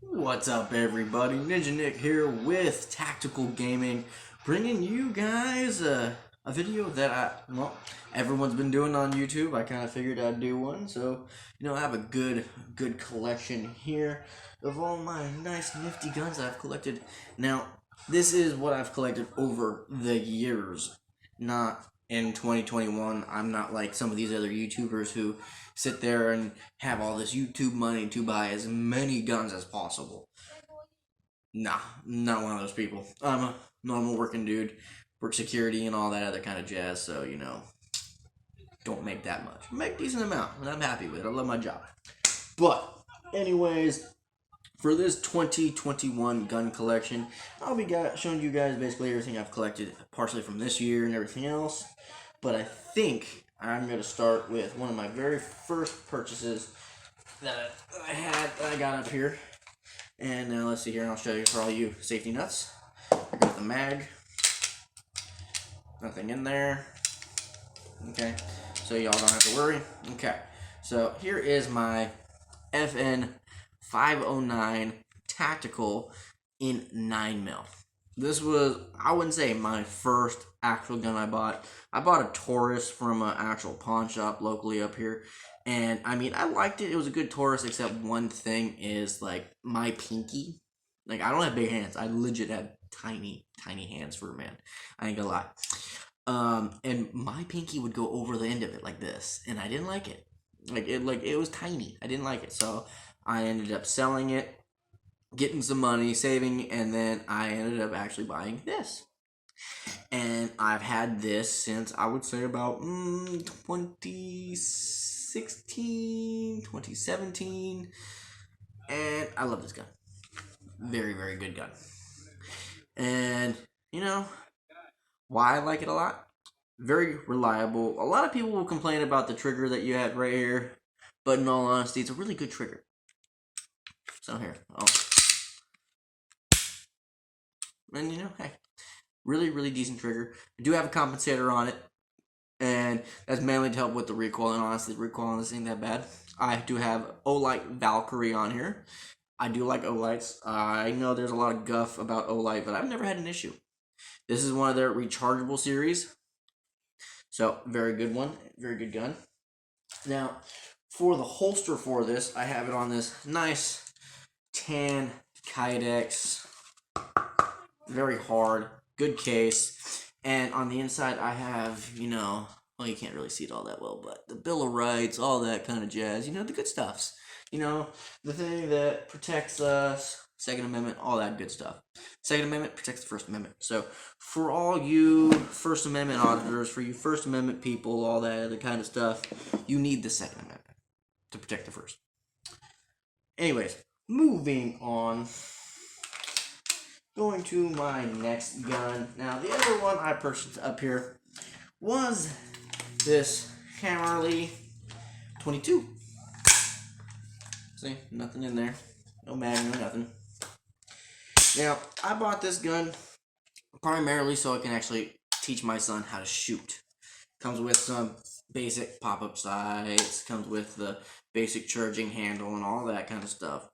What's up, everybody? Ninja Nick here with Tactical Gaming, bringing you guys a video that everyone's been doing on YouTube. I kind of figured I'd do one, so I have a good collection here of all my nice nifty guns I've collected. Now, this is what I've collected over the years, not in 2021. I'm not like some of these other YouTubers who sit there and have all this YouTube money to buy as many guns as possible. Nah, not one of those people. I'm a normal working dude, work security and all that other kind of jazz, so don't make that much. Make a decent amount, and I'm happy with it. I love my job. But, anyways, for this 2021 gun collection, I'll be showing you guys basically everything I've collected, partially from this year and everything else. But I think I'm going to start with one of my very first purchases that I got up here. And let's see here, and I'll show you for all you safety nuts. I got the mag. Nothing in there. Okay, so y'all don't have to worry. Okay, so here is my FN509 Tactical in 9mm. This was, I wouldn't say my first actual gun I bought. I bought a Taurus from an actual pawn shop locally up here. And, I mean, I liked it. It was a good Taurus, except one thing is, like, my pinky. Like, I don't have big hands. I legit have tiny hands for a man. I ain't gonna lie. And my pinky would go over the end of it like this. And I didn't like it. It was tiny. I didn't like it. So, I ended up selling it, getting some money, saving, and then I ended up actually buying this. And I've had this since, I would say, about 2016, 2017, and I love this gun. Very, very good gun. And, why I like it a lot? Very reliable. A lot of people will complain about the trigger that you have right here, but in all honesty, it's a really good trigger. So here, and hey, really decent trigger. I do have a compensator on it, and that's mainly to help with the recoil, and honestly, the recoil on this ain't that bad. I do have Olight Valkyrie on here. I do like Olights. I know there's a lot of guff about Olight, but I've never had an issue. This is one of their rechargeable series, so very good one, very good gun. Now, for the holster for this, I have it on this nice tan Kydex. Very hard, good case, and on the inside I have, well, you can't really see it all that well, but the Bill of Rights, all that kind of jazz, the good stuffs, the thing that protects us, Second Amendment, all that good stuff. Second Amendment protects the First Amendment, so for all you First Amendment auditors, for you First Amendment people, all that other kind of stuff, you need the Second Amendment to protect the First. Anyways, moving on. Going to my next gun. Now, the other one I purchased up here was this Hammerly 22. See, nothing in there. No mag, no nothing. Now, I bought this gun primarily so I can actually teach my son how to shoot. Comes with some basic pop-up sights, comes with the basic charging handle and all that kind of stuff.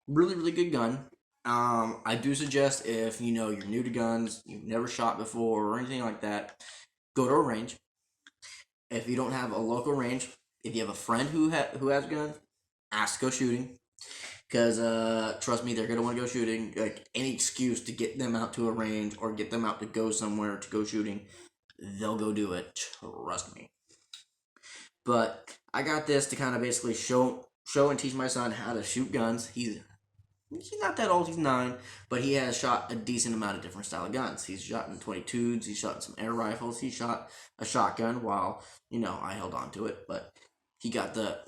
Really good gun. I do suggest if you're new to guns, you've never shot before or anything like that, go to a range. If you don't have a local range, if you have a friend who has guns, ask to go shooting. Because trust me, they're gonna want to go shooting. Like any excuse to get them out to a range or get them out to go somewhere to go shooting, they'll go do it. Trust me. But I got this to kind of basically show and teach my son how to shoot guns. He's not that old, he's 9, but he has shot a decent amount of different style of guns. He's shot in 22s, he's shot in some air rifles, he shot a shotgun while, I held on to it, but he got the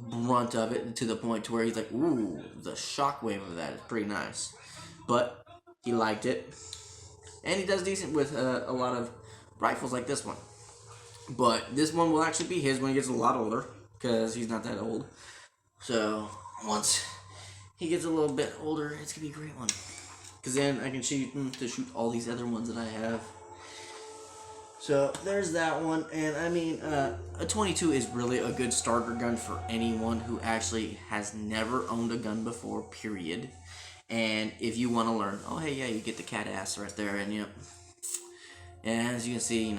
brunt of it to the point to where he's like, ooh, the shockwave of that is pretty nice. But he liked it, and he does decent with a lot of rifles like this one. But this one will actually be his when he gets a lot older, because he's not that old. So, once he gets a little bit older, it's going to be a great one. Because then I can shoot all these other ones that I have. So there's that one, and I mean, a 22 is really a good starter gun for anyone who actually has never owned a gun before, period. And if you want to learn, oh hey, yeah, you get the cat ass right there, and and as you can see,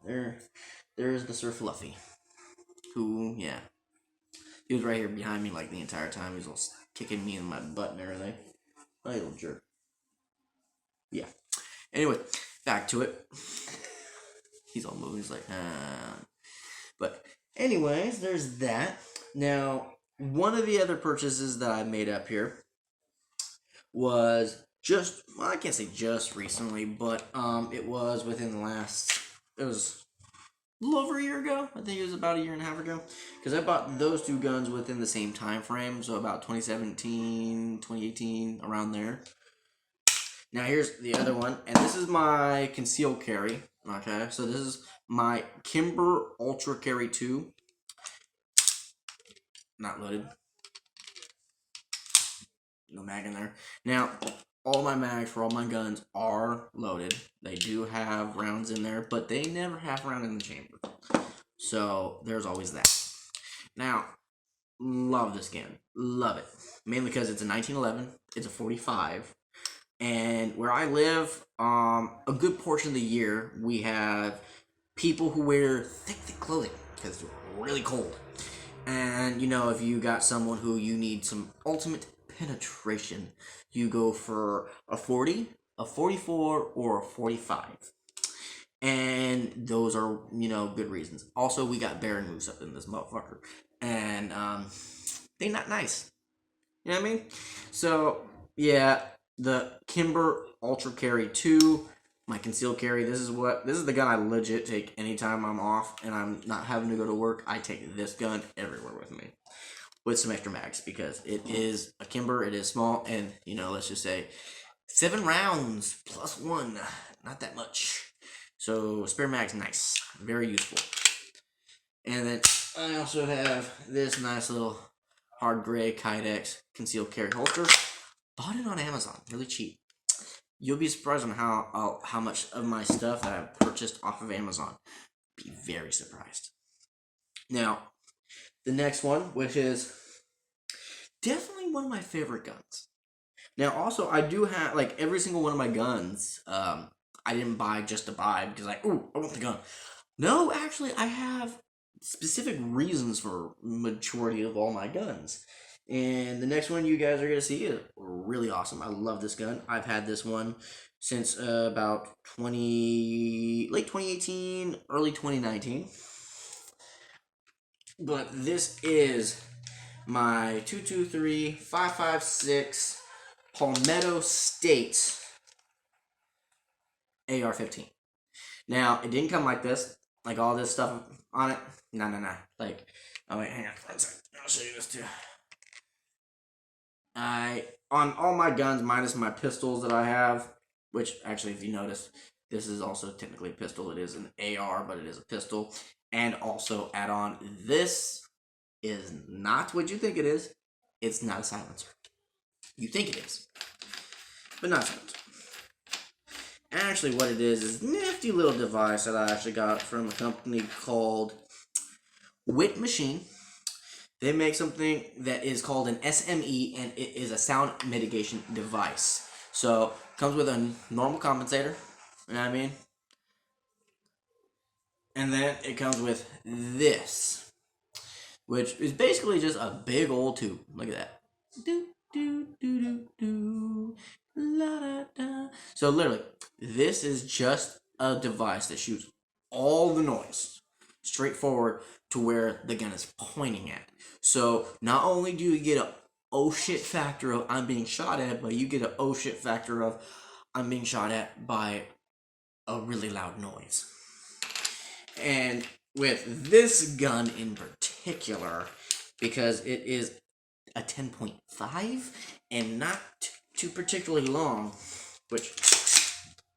there's the Sir Fluffy, who, yeah, he was right here behind me like the entire time. He was all kicking me in my butt and everything. My little jerk. Yeah. Anyway, back to it. He's all moving. He's like, But anyways, there's that. Now, one of the other purchases that I made up here was well, I can't say just recently, but it was within the last, it was a little over a year ago. I think it was about a year and a half ago, because I bought those two guns within the same time frame, so about 2017, 2018, around there. Now here's the other one, and this is my concealed carry. Okay, so this is my Kimber Ultra Carry 2. Not loaded. No mag in there. Now, all my mags for all my guns are loaded. They do have rounds in there, but they never have a round in the chamber. So there's always that. Now, love this gun. Love it. Mainly because it's a 1911. It's a 45. And where I live, a good portion of the year, we have people who wear thick clothing because it's really cold. And, if you got someone who you need some ultimate penetration, you go for a 40, a 44, or a 45. And those are, good reasons. Also, we got bear moose up in this motherfucker. And, they not nice. You know what I mean? So, yeah, the Kimber Ultra Carry 2, my concealed carry, this is the gun I legit take anytime I'm off and I'm not having to go to work. I take this gun everywhere with me. With some extra mags, because it is a Kimber, it is small, and, let's just say 7 rounds plus 1. Not that much. So, spare mag's nice. Very useful. And then I also have this nice little hard gray Kydex concealed carry holster. Bought it on Amazon, really cheap. You'll be surprised on how much of my stuff that I've purchased off of Amazon. Be very surprised. Now, the next one, which is definitely one of my favorite guns. Now, also, I do have, every single one of my guns, I didn't buy just to buy, because I want the gun. No, actually, I have specific reasons for majority of all my guns. And the next one you guys are going to see is really awesome. I love this gun. I've had this one since about late 2018, early 2019. But this is my 223-556 Palmetto State AR-15. Now, it didn't come like this, like all this stuff on it. No. Oh wait, hang on for a second. I'll show you this too. On all my guns, minus my pistols that I have, which actually, if you notice, this is also technically a pistol. It is an AR, but it is a pistol. And also add on, this is not what you think it is. It's not a silencer. You think it is, but not a silencer. Actually, what it is a nifty little device that I actually got from a company called Wit Machine. They make something that is called an SME, and it is a sound mitigation device. So, it comes with a normal compensator, you know what I mean? And then it comes with this, which is basically just a big old tube. Look at that. Do, do, do, do, do. La, da, da. So, literally, this is just a device that shoots all the noise straight forward to where the gun is pointing at. So not only do you get a oh shit factor of I'm being shot at, but you get a oh shit factor of I'm being shot at by a really loud noise. And with this gun in particular, because it is a 10.5 and not too particularly long, which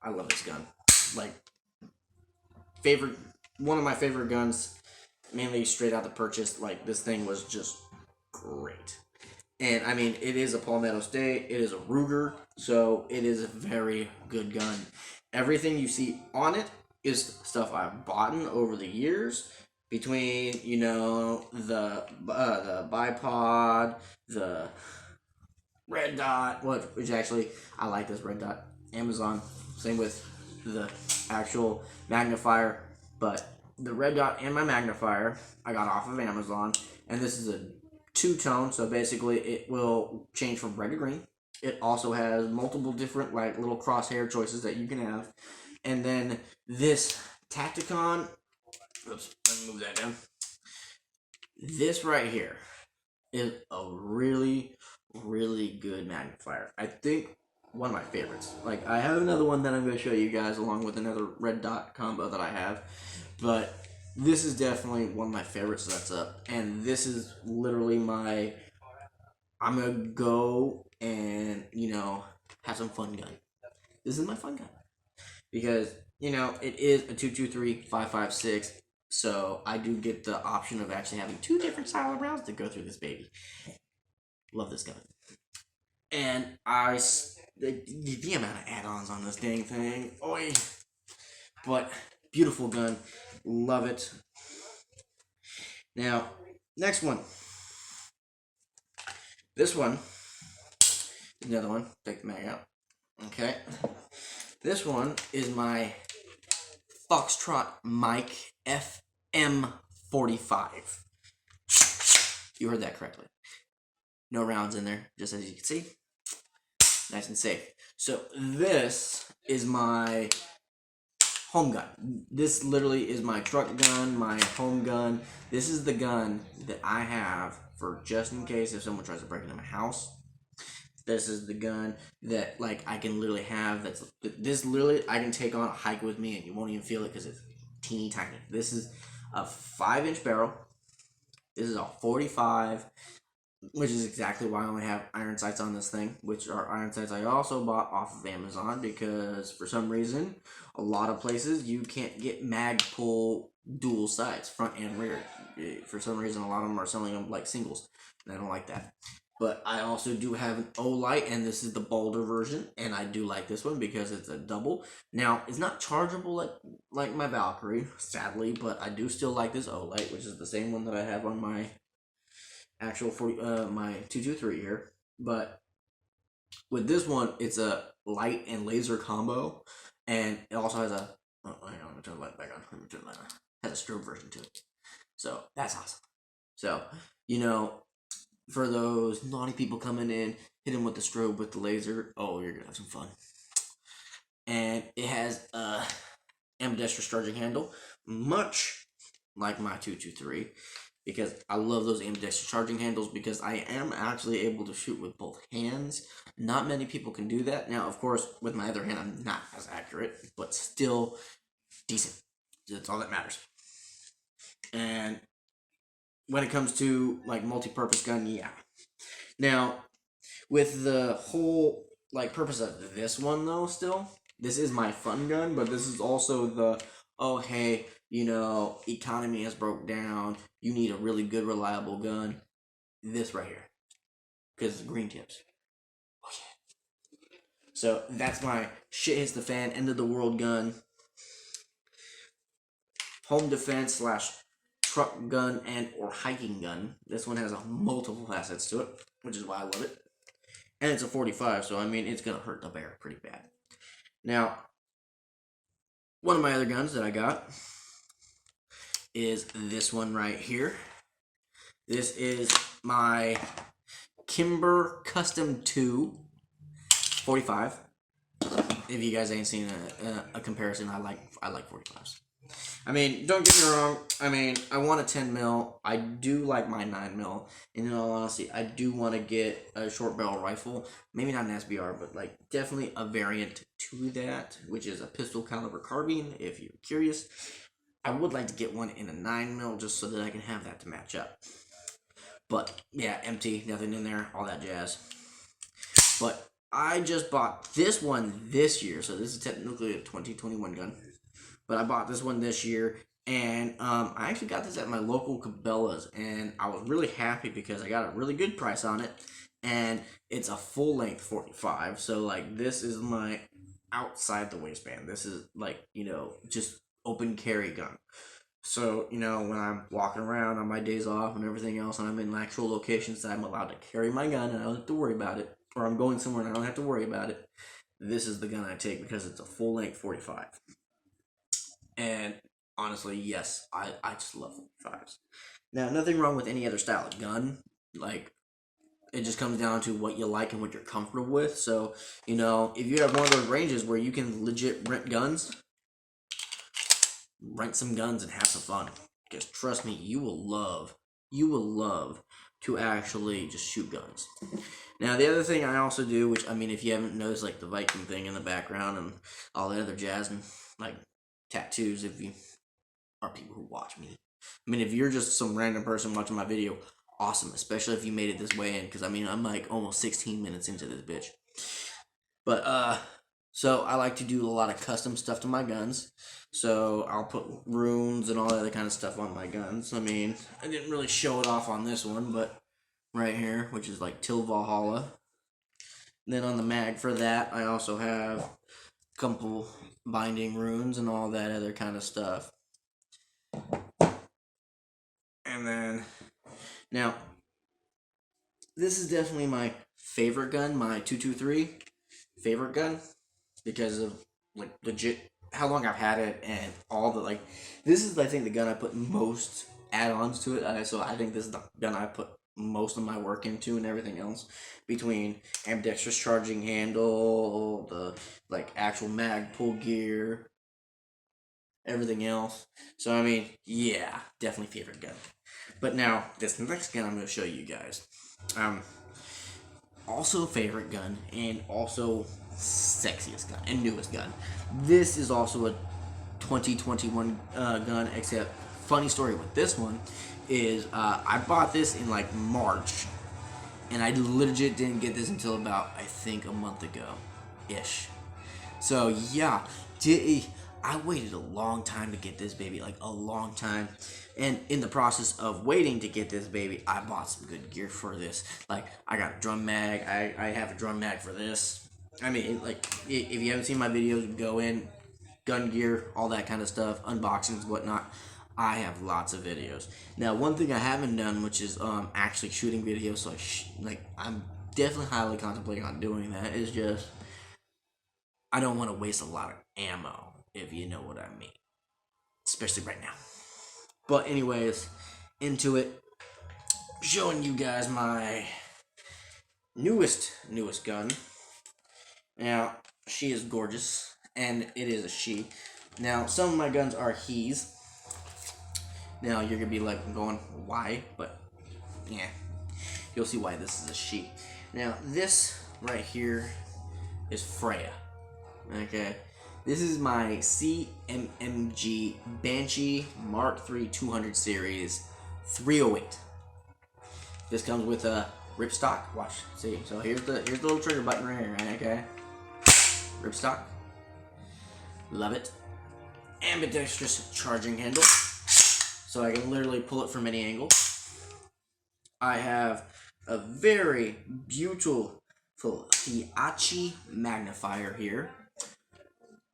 I love this gun. One of my favorite guns, mainly straight out the purchase. This thing was just great. And I mean, it is a Palmetto State, it is a Ruger, so it is a very good gun. Everything you see on it is stuff I've bought over the years between, you know, the bipod, the red dot, which actually I like this red dot. Amazon, same with the actual magnifier, but the red dot and my magnifier I got off of Amazon, and this is a two-tone, so basically it will change from red to green. It also has multiple different like little crosshair choices that you can have, and then this Tacticon. Oops, let me move that down. This right here is a really, really good magnifier. I think one of my favorites. Like, I have another one that I'm going to show you guys along with another red dot combo that I have, but this is definitely one of my favorites that's up, and this is literally my, I'm going to go and, you know, have some fun gun. This is my fun gun. Because, you know, it is a 223 5.56, so I do get the option of actually having two different style of rounds to go through this baby. Love this gun. And the amount of add-ons on this dang thing, oi! But beautiful gun, love it. Now, next one. This one, another one. Take the mag out. Okay. This one is my Foxtrot mic FM45. You heard that correctly. No rounds in there, just as you can see. Nice and safe. So this is my home gun. This literally is my truck gun, my home gun. This is the gun that I have for just in case if someone tries to break into my house. This is the gun that like I can literally have. This literally I can take on a hike with me and you won't even feel it because it's teeny tiny. This is a 5-inch barrel. This is a 45, which is exactly why I only have iron sights on this thing, which are iron sights I also bought off of Amazon because for some reason, a lot of places you can't get mag pull dual sights, front and rear. For some reason, a lot of them are selling them like singles, and I don't like that. But I also do have an O-Light, and this is the Boulder version, and I do like this one because it's a double. Now, it's not chargeable like my Valkyrie, sadly, but I do still like this O-Light, which is the same one that I have on my actual my 223 here. But with this one, it's a light and laser combo, and it also has a, oh, hang on, let me turn the light back on. Let me turn the light on. It has a strobe version to it. So, that's awesome. So, you know, for those naughty people coming in, hit them with the strobe with the laser. Oh, you're gonna have some fun. And it has a ambidextrous charging handle, much like my 223, because I love those ambidextrous charging handles because I am actually able to shoot with both hands. Not many people can do that. Now, of course, with my other hand, I'm not as accurate, but still decent. That's all that matters. And when it comes to like multi-purpose gun, yeah. Now, with the whole like purpose of this one though, still, this is my fun gun, but this is also the, oh hey, you know, economy has broke down, you need a really good reliable gun. This right here, because it's green tips. Oh yeah. So that's my shit hits the fan, end of the world gun. Home defense slash truck gun and or hiking gun. This one has multiple facets to it, which is why I love it. And it's a 45, so I mean it's gonna hurt the bear pretty bad. Now, one of my other guns that I got is this one right here. This is my Kimber Custom 2 45. If you guys ain't seen a comparison, I like 45s. I mean, don't get me wrong. I mean, I want a 10 mil. I do like my 9 mil. And in all honesty, I do want to get a short barrel rifle. Maybe not an SBR, but like definitely a variant to that, which is a pistol caliber carbine. If you're curious, I would like to get one in a 9 mil just so that I can have that to match up. But yeah, empty, nothing in there, all that jazz. But I just bought this one this year, so this is technically a 2021 gun. But I bought this one this year, and I actually got this at my local Cabela's, and I was really happy because I got a really good price on it, and it's a full-length 45, so, like, this is my outside the waistband. This is, like, you know, just open carry gun. So, you know, when I'm walking around on my days off and everything else, and I'm in actual locations that I'm allowed to carry my gun and I don't have to worry about it, or I'm going somewhere and I don't have to worry about it, this is the gun I take because it's a full-length 45. And honestly, yes, I just love 45s. Now, nothing wrong with any other style of gun. Like, it just comes down to what you like and what you're comfortable with. So, you know, if you have one of those ranges where you can legit rent guns, rent some guns and have some fun. Because trust me, you will love to actually just shoot guns. Now, the other thing I also do, which, I mean, if you haven't noticed, like, the Viking thing in the background and all that other jazz, and, like, tattoos, if you are people who watch me. I mean, if you're just some random person watching my video, awesome, especially if you made it this way in, because, I mean, I'm, like, almost 16 minutes into this bitch. But, so I like to do a lot of custom stuff to my guns. So I'll put runes and all that other kind of stuff on my guns. I mean, I didn't really show it off on this one, but right here, which is like Till Valhalla. Then on the mag for that, I also have a couple binding runes and all that other kind of stuff. And then, now, this is definitely my favorite gun, my 223 favorite gun, because of, like, legit how long I've had it and all the, like, this is, I think, the gun I put most add-ons to it. So I think this is the gun I put most of my work into and everything else, between ambidextrous charging handle, the, like, actual mag pull gear, everything else. So, I mean, yeah, definitely favorite gun. But now, this next gun I'm going to show you guys. Also favorite gun, and also sexiest gun, and newest gun. This is also a 2021 gun, except funny story with this one is I bought this in like March, and I legit didn't get this until about, I think, a month ago-ish. So yeah, I waited a long time to get this baby, like a long time. And in the process of waiting to get this baby, I bought some good gear for this. Like, I got a drum mag. I have a drum mag for this. I mean, like, if you haven't seen my videos, go in, gun gear, all that kind of stuff, unboxings, whatnot. I have lots of videos. Now, one thing I haven't done, which is actually shooting videos, so I'm definitely highly contemplating on doing that, is just, I don't want to waste a lot of ammo, if you know what I mean. Especially right now. But anyways, into it. Showing you guys my newest gun. Now, she is gorgeous, and it is a she. Now, some of my guns are he's. Now, you're going to be like going, why? But, yeah. You'll see why this is a she. Now, this right here is Freya. Okay. This is my CMMG Banshee Mark III 200 series 308. This comes with a ripstock. Watch, see. So here's the little trigger button right here, right? Okay. Ripstock. Love it. Ambidextrous charging handle, so I can literally pull it from any angle. I have a very beautiful Fiachi magnifier here.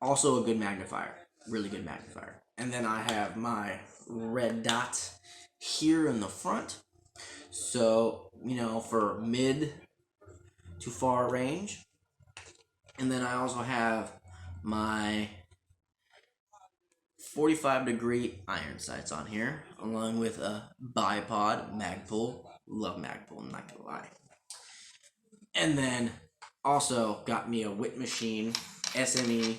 Also a good magnifier. Really good magnifier. And then I have my red dot here in the front. So, you know, for mid to far range. And then I also have my 45-degree iron sights on here, along with a bipod Magpul. Love Magpul, I'm not gonna lie. And then also got me a Wit Machine SME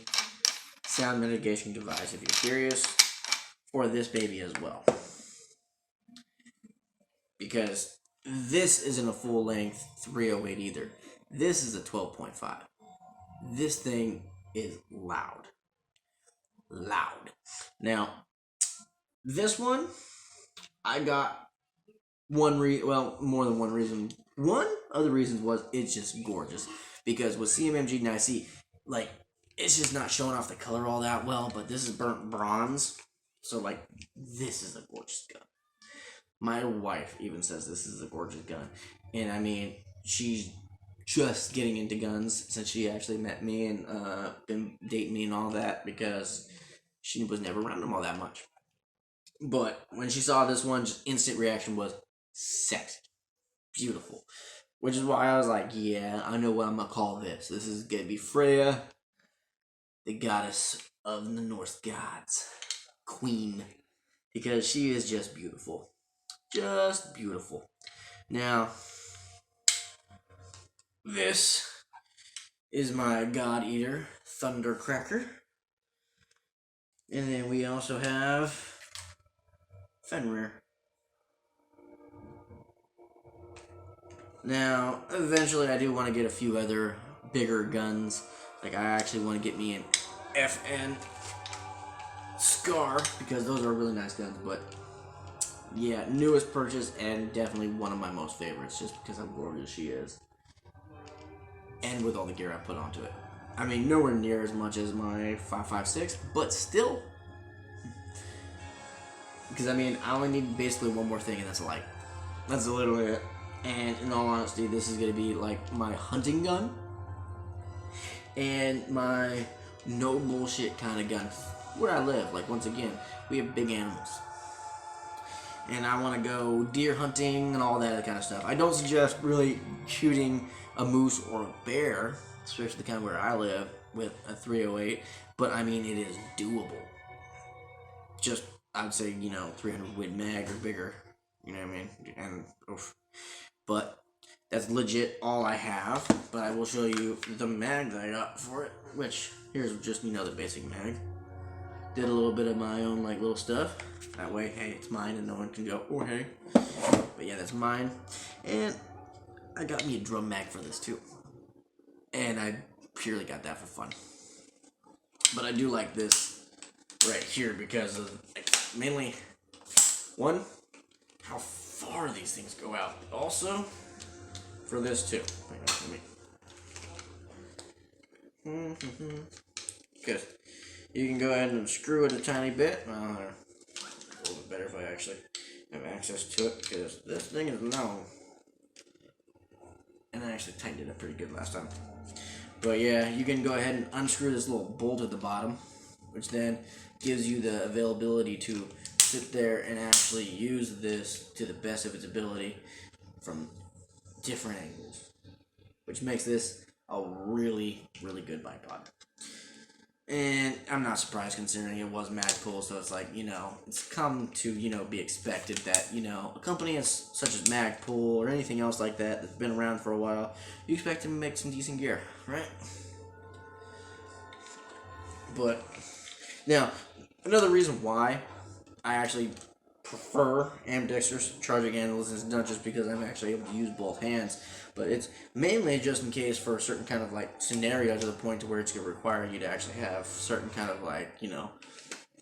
sound mitigation device, if you're curious, for this baby as well. Because this isn't a full-length 308 either. This is a 12.5. This thing is loud. Loud. Now, this one, I got more than one reason. One of the reasons was it's just gorgeous. Because with CMMG, now I see, like, it's just not showing off the color all that well, but this is burnt bronze. So, like, this is a gorgeous gun. My wife even says this is a gorgeous gun. And, I mean, she's just getting into guns since she actually met me and been dating me and all that, because She was never around them all that much. But when she saw this one, just instant reaction was sexy. Beautiful. Which is why I was like, yeah, I know what I'm going to call this. This is going to be Freya, the goddess of the Norse gods. Queen. Because she is just beautiful. Just beautiful. Now, this is my God Eater Thundercracker. And then we also have Fenrir. Now, eventually I do want to get a few other bigger guns. Like, I actually want to get me an FN Scar, because those are really nice guns. But, yeah, newest purchase and definitely one of my most favorites, just because how gorgeous she is. And with all the gear I put onto it. I mean, nowhere near as much as my 5.56, but still. Because, I mean, I only need basically one more thing, and that's a light. That's literally it. And in all honesty, this is going to be like my hunting gun and my no bullshit kind of gun. Where I live, like, once again, we have big animals. And I want to go deer hunting and all that kind of stuff. I don't suggest really shooting a moose or a bear, especially the kind where I live with a 308. But, I mean, it is doable. Just, I would say, 300 Win mag or bigger. You know what I mean? And, oof. But that's legit all I have. But I will show you the mag that I got for it. Which, here's just, the basic mag. Did a little bit of my own, little stuff. That way, hey, it's mine and no one can go, oh, hey. But yeah, that's mine. And I got me a drum mag for this, too. And I purely got that for fun. But I do like this right here because of, mainly, one, how far these things go out. Also, for this too. Good. You can go ahead and screw it a tiny bit. A little bit better if I actually have access to it, because this thing is long. And I actually tightened it up pretty good last time. But yeah, you can go ahead and unscrew this little bolt at the bottom, which then gives you the availability to sit there and actually use this to the best of its ability from different angles, which makes this a really, really good bipod. And I'm not surprised considering it was Magpul, so it's like, it's come to, be expected that, a company such as Magpul or anything else like that that's been around for a while, you expect them to make some decent gear, right? But, now, another reason why I actually prefer ambidextrous charging handles is not just because I'm actually able to use both hands, but it's mainly just in case for a certain kind of scenario to the point to where it's going to require you to actually have certain kind of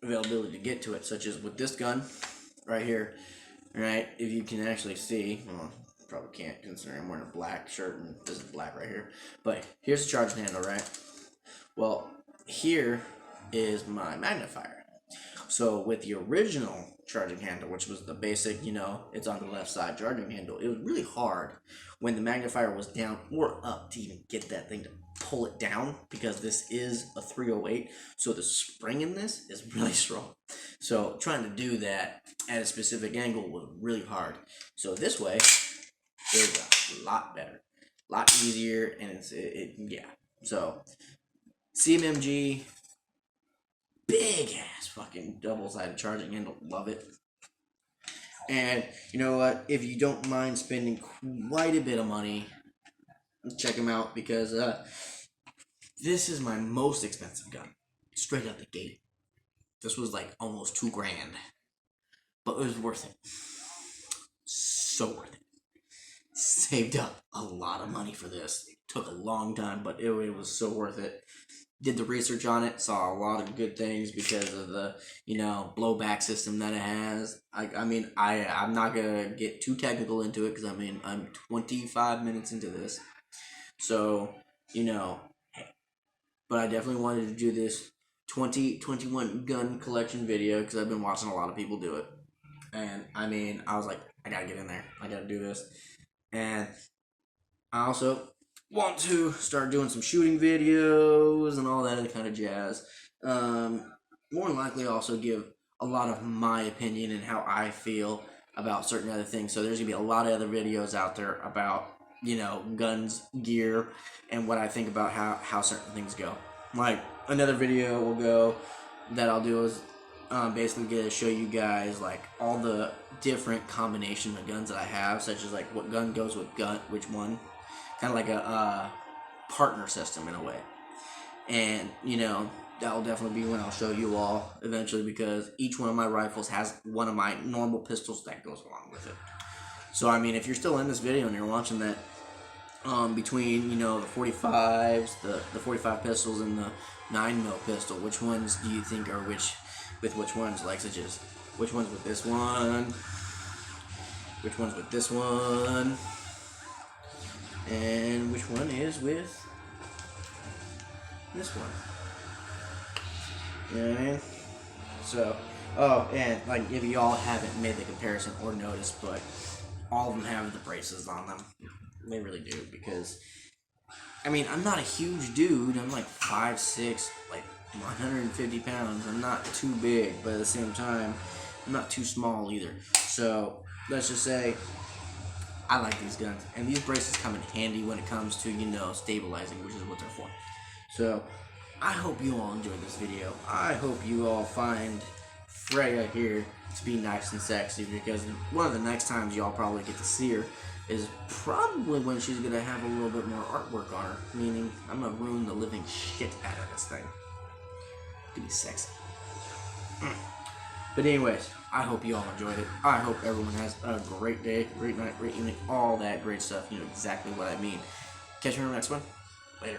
availability to get to it, such as with this gun right here, right? If you can actually see, well, probably can't considering I'm wearing a black shirt and this is black right here, but here's the charging handle, right? Well, here is my magnifier. So with the original charging handle, which was the basic, it's on the left side charging handle, it was really hard when the magnifier was down or up to even get that thing to pull it down, because this is a 308, so the spring in this is really strong. So trying to do that at a specific angle was really hard. So this way is a lot better, a lot easier, and yeah. So CMMG, big ass fucking double-sided charging handle, love it. And you know what, if you don't mind spending quite a bit of money, check them out, because this is my most expensive gun, straight out the gate. This was almost $2,000, but it was worth it. So worth it. Saved up a lot of money for this. It took a long time, but it was so worth it. Did the research on it, saw a lot of good things because of the, blowback system that it has. I'm not going to get too technical into it because, I'm 25 minutes into this. So, hey. But I definitely wanted to do this 2021 gun collection video because I've been watching a lot of people do it. And, I was like, I got to get in there. I got to do this. And I also want to start doing some shooting videos and all that other kind of jazz. more than likely also give a lot of my opinion and how I feel about certain other things. So there's gonna be a lot of other videos out there about, you know, guns, gear, and what I think about how certain things go. Like another video will go that I'll do is basically get to show you guys like all the different combination of guns that I have, such as like what gun goes with gun, which one, kind of like a partner system in a way. And you know, that'll definitely be when I'll show you all eventually, because each one of my rifles has one of my normal pistols that goes along with it. So I mean, if you're still in this video and you're watching that, between, you know, the 45s, the 45 pistols and the 9mm pistol, which ones do you think are which ones? Like, such as which one's with this one, which one's with this one, and which one is with this one? You know what I mean? So, oh, and like if y'all haven't made the comparison or noticed, but all of them have the braces on them. They really do, because I mean, I'm not a huge dude. I'm like 5'6", like 150 pounds. I'm not too big, but at the same time, I'm not too small either. So let's just say I like these guns, and these braces come in handy when it comes to, you know, stabilizing, which is what they're for. So I hope you all enjoyed this video. I hope you all find Freya here to be nice and sexy, because one of the next times y'all probably get to see her is probably when she's gonna have a little bit more artwork on her, meaning I'm gonna ruin the living shit out of this thing. It's gonna be sexy. But anyways, I hope you all enjoyed it. I hope everyone has a great day, great night, great evening, all that great stuff. You know exactly what I mean. Catch you in the next one. Later.